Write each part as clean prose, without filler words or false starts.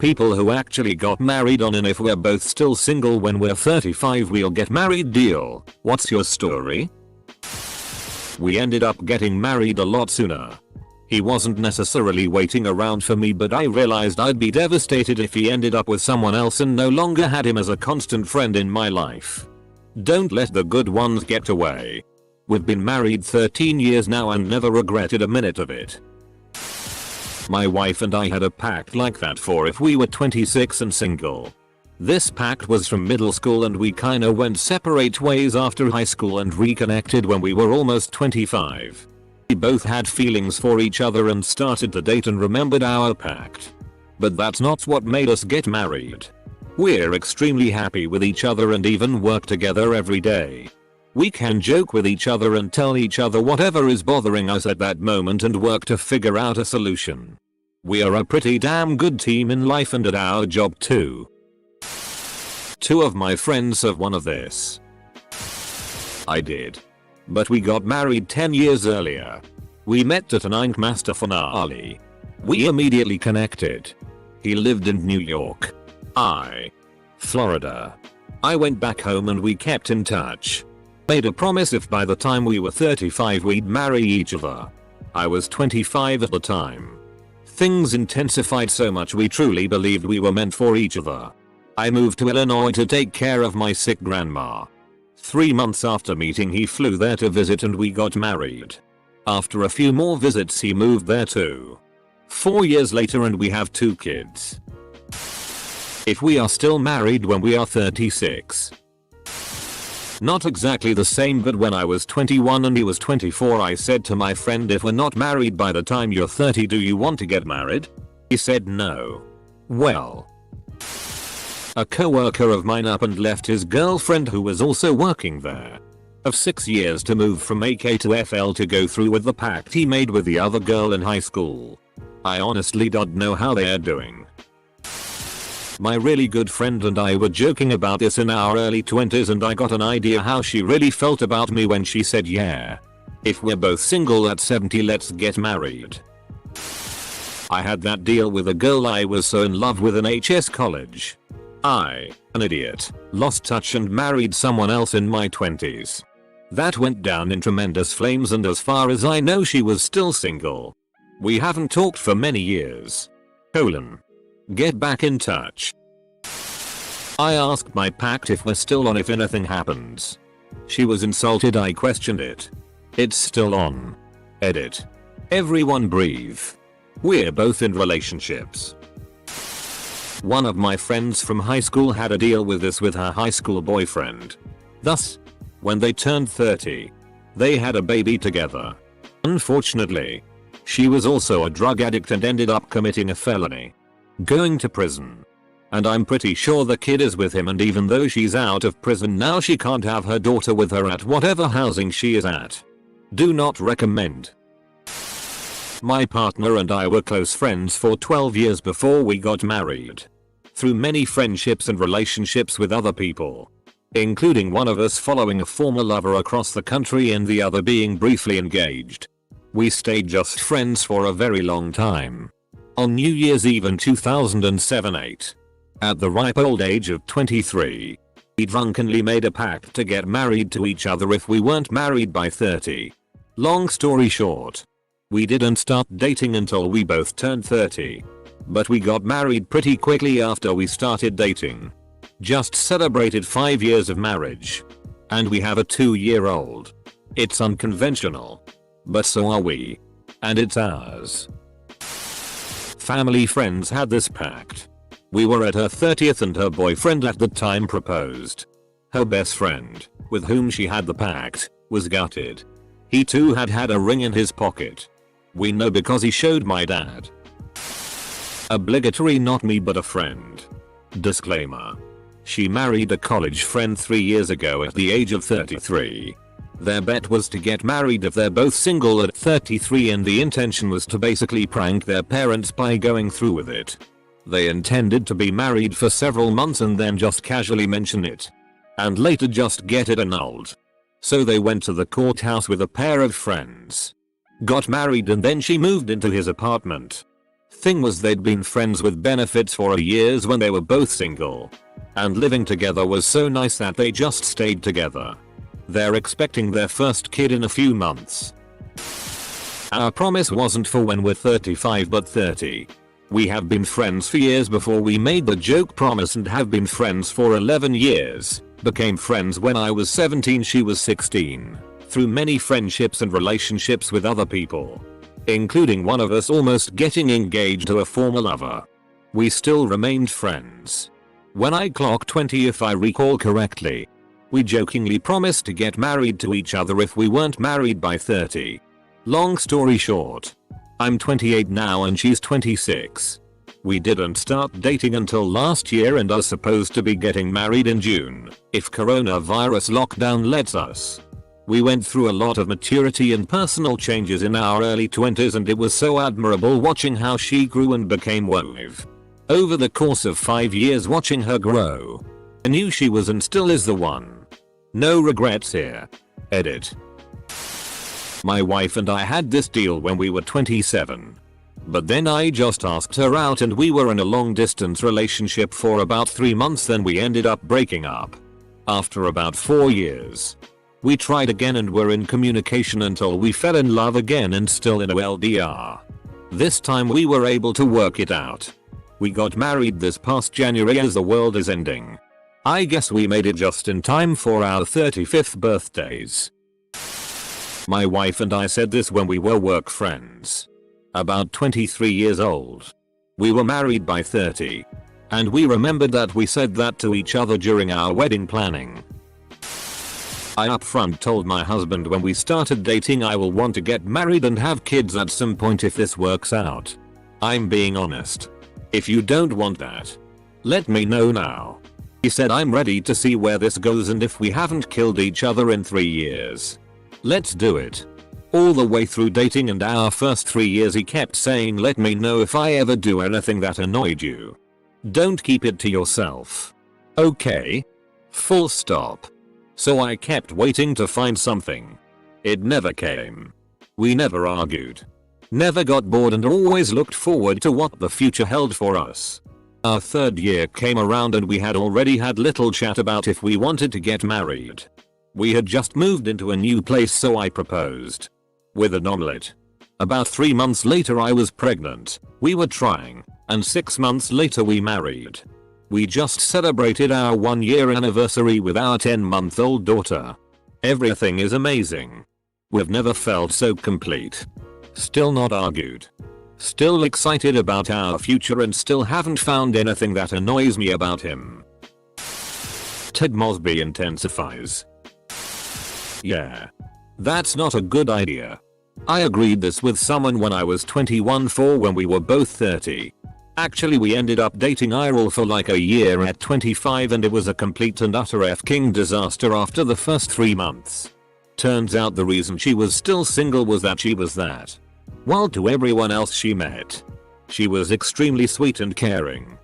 People who actually got married on an if we're both still single when we're 35 we'll get married deal. What's your story? We ended up getting married a lot sooner. He wasn't necessarily waiting around for me, but I realized I'd be devastated if he ended up with someone else and no longer had him as a constant friend in my life. Don't let the good ones get away. We've been married 13 years now and never regretted a minute of it. My wife and I had a pact like that for if we were 26 and single. This pact was from middle school and we kinda went separate ways after high school and reconnected when we were almost 25. We both had feelings for each other and started to date and remembered our pact. But that's not what made us get married. We're extremely happy with each other and even work together every day. We can joke with each other and tell each other whatever is bothering us at that moment and work to figure out a solution. We are a pretty damn good team in life and at our job too. Two of my friends have one of this. I did. But we got married 10 years earlier. We met at an Ink Master finale. We immediately connected. He lived in New York. I, Florida. I went back home and we kept in touch. Made a promise if by the time we were 35 we'd marry each other. I was 25 at the time. Things intensified so much we truly believed we were meant for each other. I moved to Illinois to take care of my sick grandma. 3 months after meeting he flew there to visit and we got married. After a few more visits he moved there too. 4 years later and we have 2 kids. If we are still married when we are 36. Not exactly the same, but when I was 21 and he was 24 I said to my friend, if we're not married by the time you're 30 do you want to get married? He said no. Well, a coworker of mine up and left his girlfriend who was also working there. Of 6 years to move from AK to FL to go through with the pact he made with the other girl in high school. I honestly don't know how they're doing. My really good friend and I were joking about this in our early 20s and I got an idea how she really felt about me when she said, yeah, if we're both single at 70 let's get married. I had that deal with a girl I was so in love with in HS college. I, an idiot, lost touch and married someone else in my 20s. That went down in tremendous flames and as far as I know she was still single. We haven't talked for many years. Get back in touch. I asked my pact if we're still on if anything happens. She was insulted I questioned it. It's still on. Edit. Everyone breathe. We're both in relationships. One of my friends from high school had a deal with this with her high school boyfriend. Thus, when they turned 30, they had a baby together. Unfortunately, she was also a drug addict and ended up committing a felony. Going to prison. And I'm pretty sure the kid is with him, and even though she's out of prison now she can't have her daughter with her at whatever housing she is at. Do not recommend. My partner and I were close friends for 12 years before we got married. Through many friendships and relationships with other people. Including one of us following a former lover across the country and the other being briefly engaged. We stayed just friends for a very long time. On New Year's Eve in 2007-8. At the ripe old age of 23. We drunkenly made a pact to get married to each other if we weren't married by 30. Long story short. We didn't start dating until we both turned 30. But we got married pretty quickly after we started dating. Just celebrated 5 years of marriage. And we have a 2-year-old. It's unconventional. But so are we. And it's ours. Family friends had this pact. We were at her 30th and her boyfriend at the time proposed. Her best friend, with whom she had the pact, was gutted. He too had had a ring in his pocket. We know because he showed my dad. Obligatory, not me but a friend. Disclaimer. She married a college friend 3 years ago at the age of 33. Their bet was to get married if they're both single at 33 and the intention was to basically prank their parents by going through with it. They intended to be married for several months and then just casually mention it. And later just get it annulled. So they went to the courthouse with a pair of friends. Got married and then she moved into his apartment. Thing was, they'd been friends with benefits for years when they were both single. And living together was so nice that they just stayed together. They're expecting their first kid in a few months. Our promise wasn't for when we're 35 but 30. We have been friends for years before we made the joke promise and have been friends for 11 years. Became friends when I was 17, she was 16. Through many friendships and relationships with other people. Including one of us almost getting engaged to a former lover. We still remained friends. When I clocked 20, if I recall correctly, we jokingly promised to get married to each other if we weren't married by 30. Long story short, I'm 28 now and she's 26. We didn't start dating until last year and are supposed to be getting married in June, if coronavirus lockdown lets us. We went through a lot of maturity and personal changes in our early 20s and it was so admirable watching how she grew and became wove. Over the course of 5 years watching her grow. I knew she was and still is the one. No regrets here. Edit. My wife and I had this deal when we were 27. But then I just asked her out and we were in a long distance relationship for about 3 months, then we ended up breaking up. After about 4 years. We tried again and were in communication until we fell in love again and still in LDR. This time we were able to work it out. We got married this past January as the world is ending. I guess we made it just in time for our 35th birthdays. My wife and I said this when we were work friends. About 23 years old. We were married by 30. And we remembered that we said that to each other during our wedding planning. I upfront told my husband when we started dating I will want to get married and have kids at some point if this works out. I'm being honest. If you don't want that, let me know now. He said I'm ready to see where this goes and if we haven't killed each other in 3 years. Let's do it. All the way through dating and our first 3 years he kept saying let me know if I ever do anything that annoyed you. Don't keep it to yourself. Okay? Full stop. So I kept waiting to find something. It never came. We never argued. Never got bored and always looked forward to what the future held for us. Our 3rd year came around and we had already had little chat about if we wanted to get married. We had just moved into a new place so I proposed. With an omelette. About 3 months later I was pregnant. We were trying. And 6 months later we married. We just celebrated our 1-year anniversary with our 10-month-old daughter. Everything is amazing. We've never felt so complete. Still not argued. Still excited about our future and still haven't found anything that annoys me about him. Ted Mosby intensifies. Yeah. That's not a good idea. I agreed this with someone when I was 21 for when we were both 30. Actually we ended up dating IRL for like a year at 25 and it was a complete and utter f-king disaster after the first 3 months. Turns out the reason she was still single was that she was that. While to everyone else she met, she was extremely sweet and caring.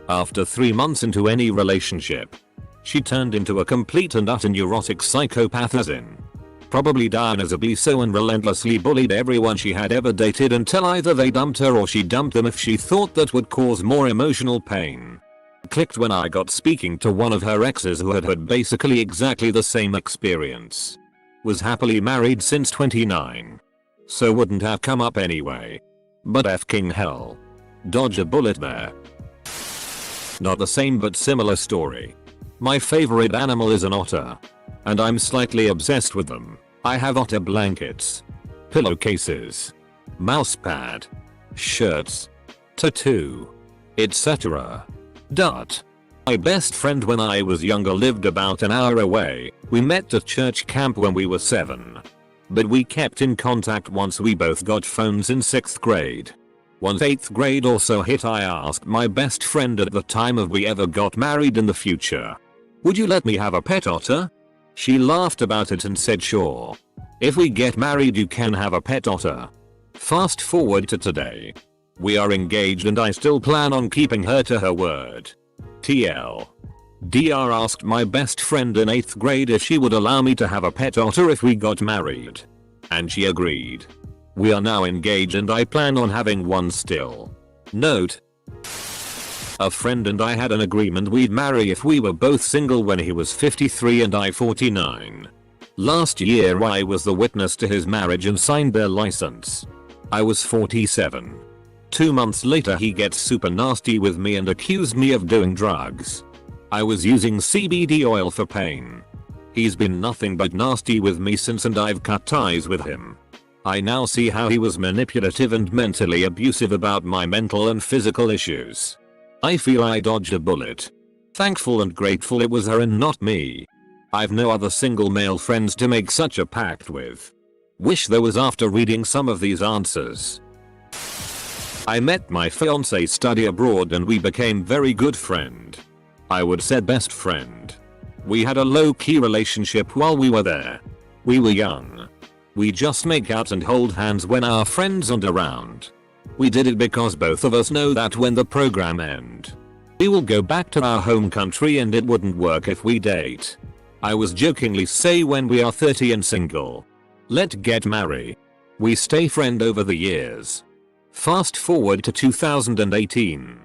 After 3 months into any relationship, she turned into a complete and utter neurotic psychopath, as in probably diagnosably so, and relentlessly bullied everyone she had ever dated until either they dumped her or she dumped them if she thought that would cause more emotional pain. Clicked when I got speaking to one of her exes who had had basically exactly the same experience. Was happily married since 29. So wouldn't have come up anyway. But f-king hell. Dodge a bullet there. Not the same but similar story. My favorite animal is an otter. And I'm slightly obsessed with them. I have otter blankets, pillowcases, mousepad, shirts, tattoo, etc. My best friend when I was younger lived about an hour away. We met at church camp when we were 7. But we kept in contact once we both got phones in 6th grade. Once 8th grade also hit I asked my best friend at the time if we ever got married in the future. Would you let me have a pet otter? She laughed about it and said sure. If we get married you can have a pet otter. Fast forward to today. We are engaged and I still plan on keeping her to her word. TL. Dr asked my best friend in 8th grade if she would allow me to have a pet otter if we got married. And she agreed. We are now engaged and I plan on having one still. Note: a friend and I had an agreement we'd marry if we were both single when he was 53 and I 49. Last year I was the witness to his marriage and signed their license. I was 47. 2 months later he gets super nasty with me and accused me of doing drugs. I was using CBD oil for pain. He's been nothing but nasty with me since and I've cut ties with him. I now see how he was manipulative and mentally abusive about my mental and physical issues. I feel I dodged a bullet. Thankful and grateful it was her and not me. I've no other single male friends to make such a pact with. Wish there was after reading some of these answers. I met my fiancé study abroad and we became very good friend. I would say best friend. We had a low-key relationship while we were there. We were young. We just make out and hold hands when our friends aren't around. We did it because both of us know that when the program ends, we will go back to our home country and it wouldn't work if we date. I was jokingly say when we are 30 and single, let's get married. We stay friend over the years. Fast forward to 2018.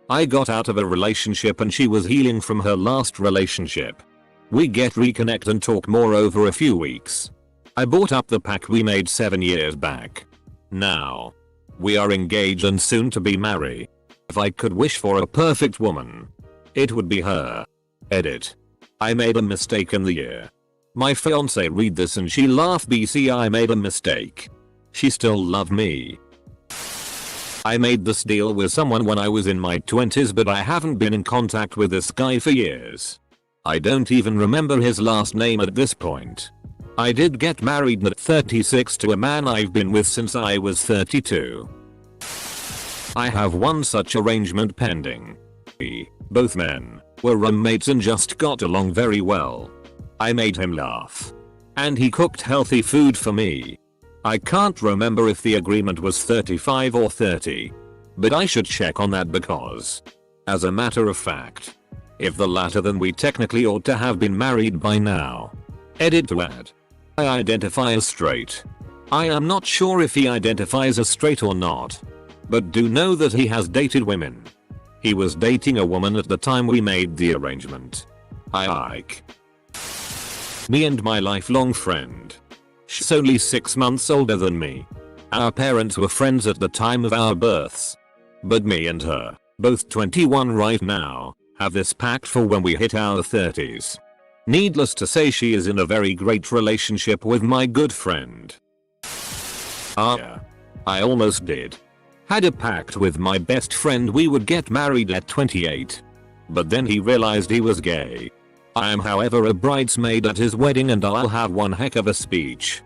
I got out of a relationship and she was healing from her last relationship. We get reconnect and talk more over a few weeks. I bought up the pact we made 7 years back. Now, we are engaged and soon to be married. If I could wish for a perfect woman, it would be her. Edit: I made a mistake in the year. My fiance read this and she laughed. BC I made a mistake. She still loved me. I made this deal with someone when I was in my 20s but I haven't been in contact with this guy for years. I don't even remember his last name at this point. I did get married at 36 to a man I've been with since I was 32. I have one such arrangement pending. We, both men, were roommates and just got along very well. I made him laugh. And he cooked healthy food for me. I can't remember if the agreement was 35 or 30. But I should check on that because, as a matter of fact, if the latter then we technically ought to have been married by now. Edit to add: I identify as straight. I am not sure if he identifies as straight or not, but do know that he has dated women. He was dating a woman at the time we made the arrangement. I like me and my lifelong friend. She's only 6 months older than me. Our parents were friends at the time of our births. But me and her, both 21 right now, have this pact for when we hit our 30s. Needless to say she is in a very great relationship with my good friend. Yeah. I almost did. Had a pact with my best friend we would get married at 28. But then he realized he was gay. I am however a bridesmaid at his wedding and I'll have one heck of a speech.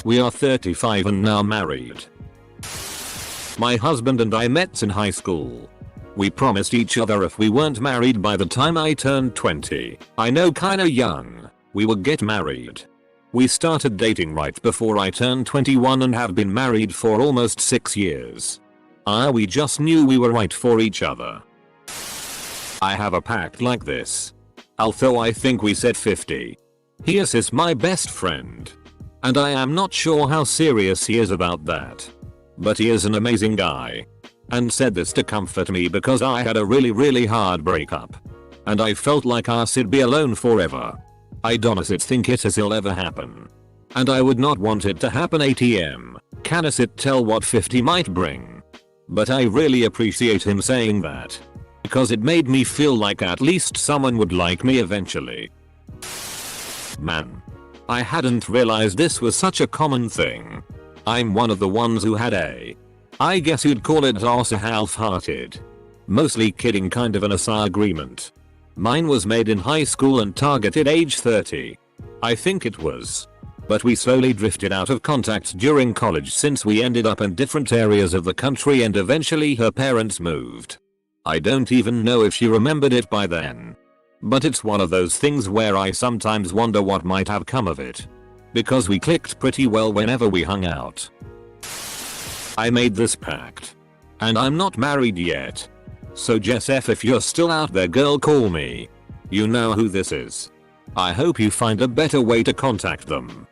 We are 35 and now married. My husband and I met in high school. We promised each other if we weren't married by the time I turned 20, I know kinda young, we would get married. We started dating right before I turned 21 and have been married for almost 6 years. We just knew we were right for each other. I have a pact like this. Although I think we said 50. He is my best friend. And I am not sure how serious he is about that. But he is an amazing guy. And said this to comfort me because I had a really hard breakup. And I felt like I'd be alone forever. I don't think it'll ever happen. And I would not want it to happen. ATM. Can it tell what 50 might bring? But I really appreciate him saying that. Because it made me feel like at least someone would like me eventually. Man. I hadn't realized this was such a common thing. I'm one of the ones who had I guess you'd call it also half-hearted. Mostly kidding kind of an ASA agreement. Mine was made in high school and targeted age 30. I think it was. But we slowly drifted out of contact during college since we ended up in different areas of the country and eventually her parents moved. I don't even know if she remembered it by then. But it's one of those things where I sometimes wonder what might have come of it. Because we clicked pretty well whenever we hung out. I made this pact. And I'm not married yet. So Jess F, if you're still out there girl, call me. You know who this is. I hope you find a better way to contact them.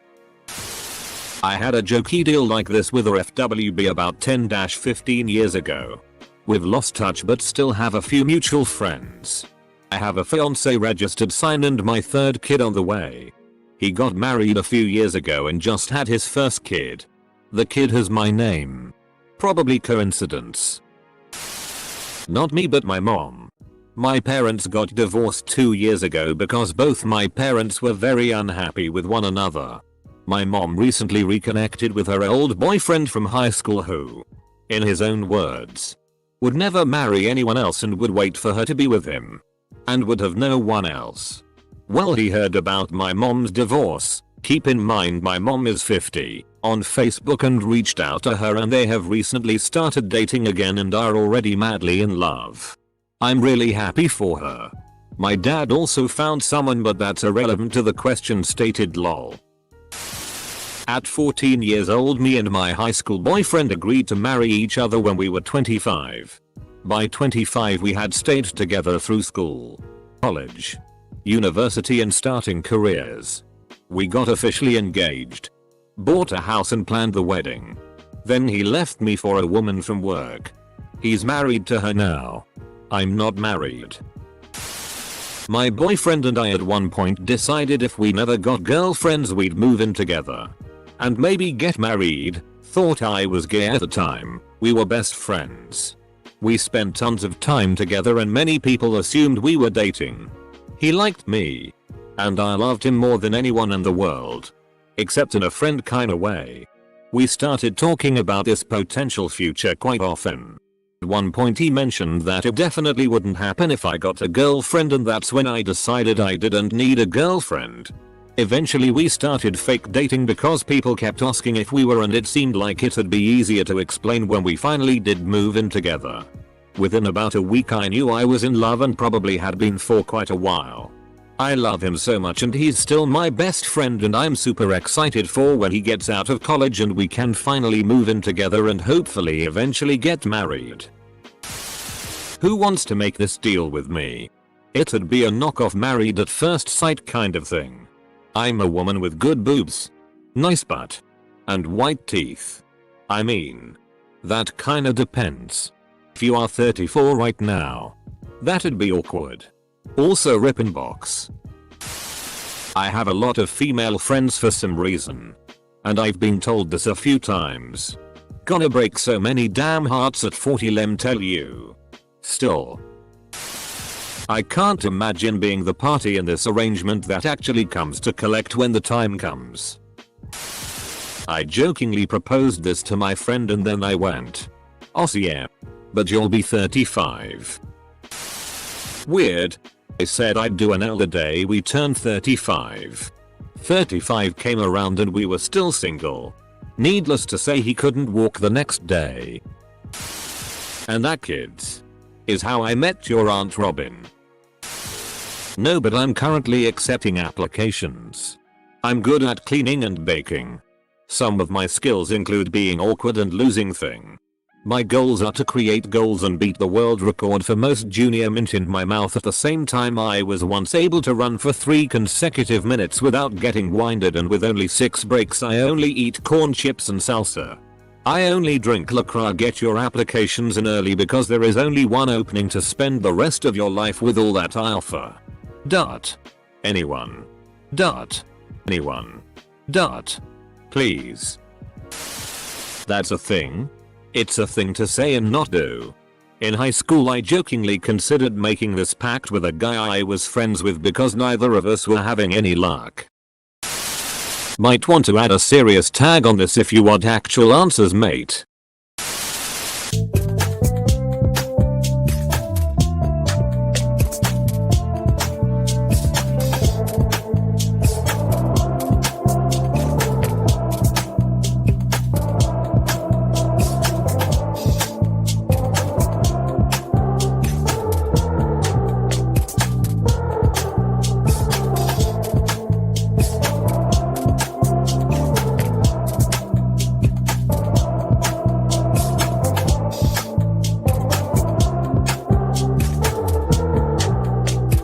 I had a jokey deal like this with a FWB about 10-15 years ago. We've lost touch but still have a few mutual friends. I have a fiance registered signed and my third kid on the way. He got married a few years ago and just had his first kid. The kid has my name. Probably coincidence. Not me but my mom. My parents got divorced 2 years ago because both my parents were very unhappy with one another. My mom recently reconnected with her old boyfriend from high school who, in his own words, would never marry anyone else and would wait for her to be with him. And would have no one else. Well, he heard about my mom's divorce, keep in mind my mom is 50, on Facebook and reached out to her and they have recently started dating again and are already madly in love. I'm really happy for her. My dad also found someone but that's irrelevant to the question stated lol. At 14 years old me and my high school boyfriend agreed to marry each other when we were 25. By 25 we had stayed together through school, college, university and starting careers. We got officially engaged, bought a house and planned the wedding. Then he left me for a woman from work. He's married to her now. I'm not married. My boyfriend and I at one point decided if we never got girlfriends we'd move in together. And maybe get married. Thought I was gay at the time. We were best friends. We spent tons of time together and many people assumed we were dating. He liked me. And I loved him more than anyone in the world. Except in a friend kinda way. We started talking about this potential future quite often. At one point he mentioned that it definitely wouldn't happen if I got a girlfriend and that's when I decided I didn't need a girlfriend. Eventually we started fake dating because people kept asking if we were and it seemed like it'd be easier to explain when we finally did move in together. Within about a week I knew I was in love and probably had been for quite a while. I love him so much and he's still my best friend and I'm super excited for when he gets out of college and we can finally move in together and hopefully eventually get married. Who wants to make this deal with me? It'd be a knockoff Married at First Sight kind of thing. I'm a woman with good boobs, nice butt, and white teeth. I mean, that kinda depends. If you are 34 right now, that'd be awkward. Also rip inbox. I have a lot of female friends for some reason. And I've been told this a few times. Gonna break so many damn hearts at 40 lem tell you. Still, I can't imagine being the party in this arrangement that actually comes to collect when the time comes. I jokingly proposed this to my friend and then I went, "Oh yeah, but you'll be 35. Weird. I said I'd do an L the day we turned 35. 35 came around and we were still single. Needless to say he couldn't walk the next day. And that, kids, is how I met your Aunt Robin. No, but I'm currently accepting applications. I'm good at cleaning and baking. Some of my skills include being awkward and losing thing. My goals are to create goals and beat the world record for most junior mint in my mouth at the same time. I was once able to run for 3 consecutive minutes without getting winded, and with only 6 breaks I only eat corn chips and salsa. I only drink LaCroix. Get your applications in early because there is only one opening to spend the rest of your life with all that alpha. Anyone. Anyone. Please. That's a thing? It's a thing to say and not do. In high school I jokingly considered making this pact with a guy I was friends with because neither of us were having any luck. Might want to add a serious tag on this if you want actual answers, mate.